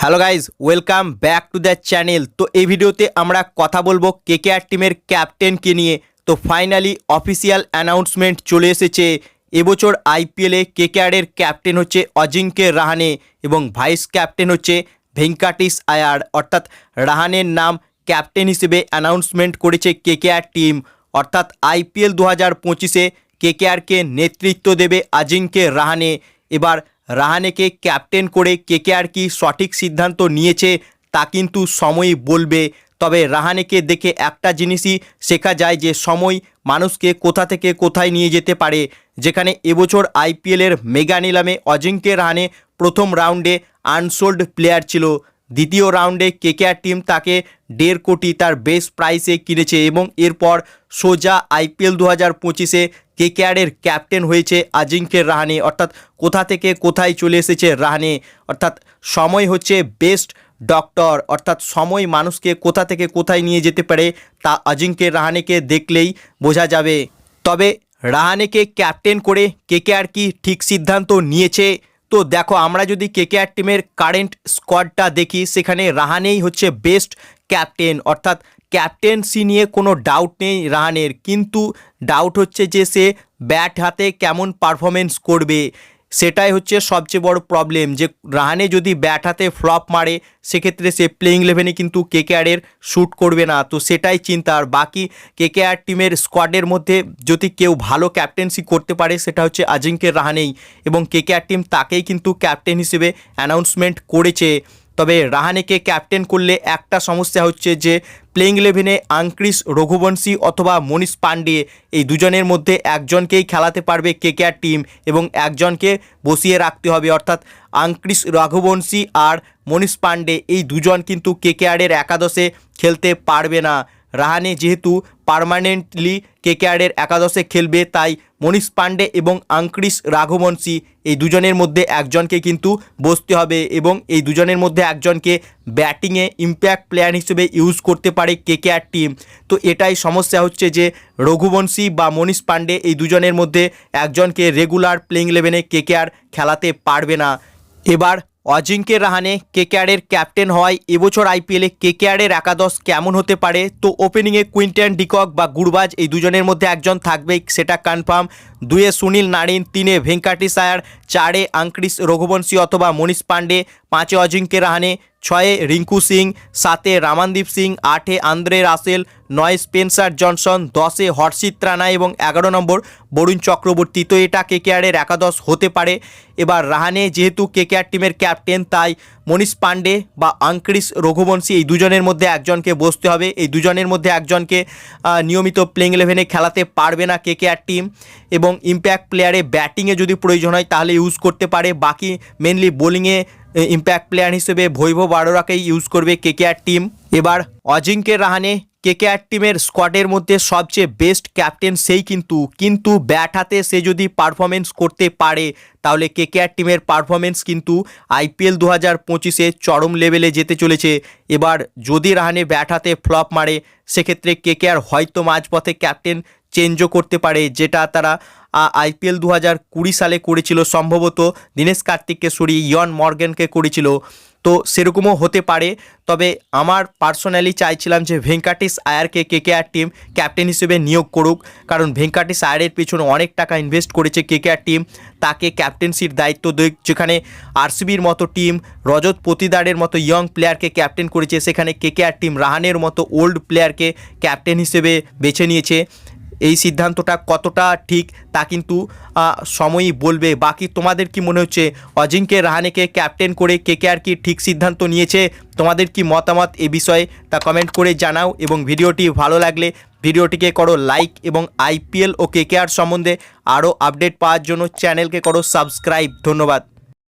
Hello guys, welcome back to the channel. তো এই ভিডিওতে আমরা কথা বলবো কেকেআর টিমের ক্যাপ্টেনকে নিয়ে। তো ফাইনালি অফিসিয়াল অ্যানাউন্সমেন্ট চলে এসেছে। এবছর আইপিএলে কেকেআরের ক্যাপ্টেন হচ্ছে অজিঙ্ক্য রাহানে এবং ভাইস ক্যাপ্টেন হচ্ছে ভেঙ্কাটিস আয়ার। অর্থাৎ রাহানের নাম ক্যাপ্টেন হিসেবে অ্যানাউন্সমেন্ট করেছে কেকেআর টিম। অর্থাৎ আইপিএল 2025-এ কেকেআরকে নেতৃত্ব দেবে অজিঙ্ক্য রাহানে। এবার রাহানেকে ক্যাপ্টেন করে কেকেআর কি সঠিক সিদ্ধান্ত নিয়েছে তা কিন্তু সময়ই বলবে। তবে রাহানেকে দেখে একটা জিনিসই শেখা যায় যে সময় মানুষকে কোথা থেকে কোথায় নিয়ে যেতে পারে। যেখানে এবছর আইপিএলের মেগা নিলামে অজিঙ্ক্য রাহানে প্রথম রাউন্ডে আনসোল্ড প্লেয়ার ছিল। দ্বিতীয় রাউন্ডে কেকেআর টিম তাকে 1.5 কোটি তার বেস্ট প্রাইসে কিনেছে এবং এরপর সোজা আইপিএল 2025-এ কেকেআরের ক্যাপ্টেন হয়েছে অজিঙ্ক্য রাহানে। অর্থাৎ কোথা থেকে কোথায় চলে এসেছে রাহানে। অর্থাৎ সময় হচ্ছে বেস্ট ডক্টর। অর্থাৎ সময় মানুষকে কোথা থেকে কোথায় নিয়ে যেতে পারে তা অজিঙ্ক্য রাহানেকে দেখলেই বোঝা যাবে। তবে রাহানেকে ক্যাপ্টেন করে কেকেআর কি ঠিক সিদ্ধান্ত নিয়েছে? তো দেখো, আমরা যদি কেকেআর টিমের কারেন্ট স্কোয়াডটা দেখি, সেখানে রাহানেই হচ্ছে বেস্ট ক্যাপ্টেন। অর্থাৎ ক্যাপ্টেন্সি নিয়ে কোনো ডাউট নেই রাহানের, কিন্তু ডাউট হচ্ছে যে সে ব্যাট হাতে কেমন পারফরমেন্স করবে। সেটাই হচ্ছে সবচেয়ে বড় প্রবলেম, যে রাহানে যদি ব্যাট হাতে ফ্লপ মারে সেক্ষেত্রে সে প্লেইং ইলেভেনে কিন্তু কেকেআরের শ্যুট করবে না। তো সেটাই চিন্তার। বাকি কেকেআর টিমের স্কোয়াডের মধ্যে যদি কেউ ভালো ক্যাপ্টেন্সি করতে পারে সেটা হচ্ছে অজিঙ্ক্য রাহানেই, এবং কেকেআর টিম তাকেই কিন্তু ক্যাপ্টেন হিসেবে অ্যানাউন্সমেন্ট করেছে। তবে রাহানেকে ক্যাপ্টেন করলে একটা সমস্যা হচ্ছে যে প্লেইং ইলেভেনে আঙ্ক্রিস রঘুবংশী অথবা মনীষ পান্ডে এই দুজনের মধ্যে একজনকেই খেলাতে পারবে কেকেআর টিম এবং একজনকে বসিয়ে রাখতে হবে। অর্থাৎ আঙ্ক্রিস রঘুবংশী আর মনীষ পান্ডে এই দুজন কিন্তু কেকেআরের একাদশে খেলতে পারবে না। রাহানে যেহেতু পার্মানেন্টলি কেকেআরের একাদশে খেলবে, তাই মনীষ পান্ডে এবং আঙ্ক্রিস রঘুবংশী এই দুজনের মধ্যে একজনকে কিন্তু বসতে হবে এবং এই দুজনের মধ্যে একজনকে ব্যাটিংয়ে ইম্প্যাক্ট প্লেয়ার হিসেবে ইউজ করতে পারে কেকেআর টিম। তো এটাই সমস্যা হচ্ছে যে রঘুবংশী বা মনীষ পান্ডে এই দুজনের মধ্যে একজনকে রেগুলার প্লেইং ইলেভেনে কেকেআর খেলাতে পারবে না। এবার অজিঙ্ক্য রাহানে কেকেআরের ক্যাপ্টেন হওয়ায় এবছর আইপিএলে কেকেআরের একাদশ কেমন হতে পারে? তো ওপেনিংয়ে কুইন্টন ডিকক বা গুরবাজ এই দুজনের মধ্যে একজন থাকবেই, সেটা কনফার্ম। 2-এ সুনীল নারিন, 3-এ ভেঙ্কাটিস আয়ার, 4-এ আঙ্ক্রিস রঘুবংশী অথবা মনীষ পান্ডে, 5-এ অজিঙ্ক্য রাহানে, 6-এ রিঙ্কু সিং, 7-এ রামানদীপ সিং, 8-এ আন্দ্রে রাসেল, 9-এ স্পেন্সার জনসন, 10-এ হর্ষিত রানা এবং 11 নম্বর বরুণ চক্রবর্তী। তো এটা কেকেআরের একাদশ হতে পারে। এবার রাহানে যেহেতু কেকেআর টিমের ক্যাপ্টেন, তাই মনীষ পান্ডে বা আঙ্ক্রিস রঘুবংশী এই দুজনের মধ্যে একজনকে বসতে হবে। এই দুজনের মধ্যে একজনকে নিয়মিত প্লেইং ইলেভেনে খেলাতে পারবে না কেকেআর টিম, এবং ইম্প্যাক্ট প্লেয়ারে ব্যাটিংয়ে যদি প্রয়োজন হয় তাহলে ইউজ করতে পারে। বাকি মেনলি বোলিংয়ে ইম্প্যাক্ট প্লেয়ার হিসেবে বৈভব আরোরাকেই ইউজ করবে কেকেআর টিম। এবার অজিঙ্ক্য রাহানে কেকেআর টিমের স্কোয়াডের মধ্যে সবচেয়ে বেস্ট ক্যাপ্টেন সেই, কিন্তু ব্যাট হাতে সে যদি পারফরমেন্স করতে পারে তাহলে কেকেআর টিমের পারফরমেন্স কিন্তু আইপিএল 2025-এ চরম লেভেলে যেতে চলেছে। এবার যদি রাহানে ব্যাট হাতে ফ্লপ মারে সেক্ষেত্রে কেকেআর হয়তো মাঝপথে ক্যাপ্টেন চেঞ্জও করতে পারে, যেটা তারা আইপিএল 2020 সালে করেছিল। সম্ভবত দীনেশ কার্তিককে সরিয়ে ইয়ন মর্গ্যানকে করেছিল। তো সেরকমও হতে পারে। তবে আমার পার্সোনালি চাইছিলাম যে ভেঙ্কাটিস আয়ারকে কেকেআর টিম ক্যাপ্টেন হিসেবে নিয়োগ করুক, কারণ ভেঙ্কাটিস আয়ারের পেছনে অনেক টাকা ইনভেস্ট করেছে কেকেআর টিম। তাকে ক্যাপ্টেন্সির দায়িত্ব দিক, যেখানে আরসিবির মতো টিম রজত পতিদারের মতো ইয়ং প্লেয়ারকে ক্যাপ্টেন করেছে, সেখানে কেকেআর টিম রাহানের মতো ওল্ড প্লেয়ারকে ক্যাপ্টেন হিসেবে বেছে নিয়েছে। এই সিদ্ধান্তটা কতটা ঠিক তা কিন্তু সময়ই বলবে। বাকি তোমাদের কি মনে হচ্ছে, অজিঙ্ক্য রাহানেকে ক্যাপ্টেন করে কেকেআর কি ঠিক সিদ্ধান্ত নিয়েছে? তোমাদের কি মতামত এ বিষয়ে তা কমেন্ট করে জানাও, এবং ভিডিওটি ভালো লাগলে ভিডিওটিকে করো লাইক, এবং আইপিএল ও কেকেআর সম্বন্ধে আরও আপডেট পাওয়ার জন্য চ্যানেলকে করো সাবস্ক্রাইব। ধন্যবাদ।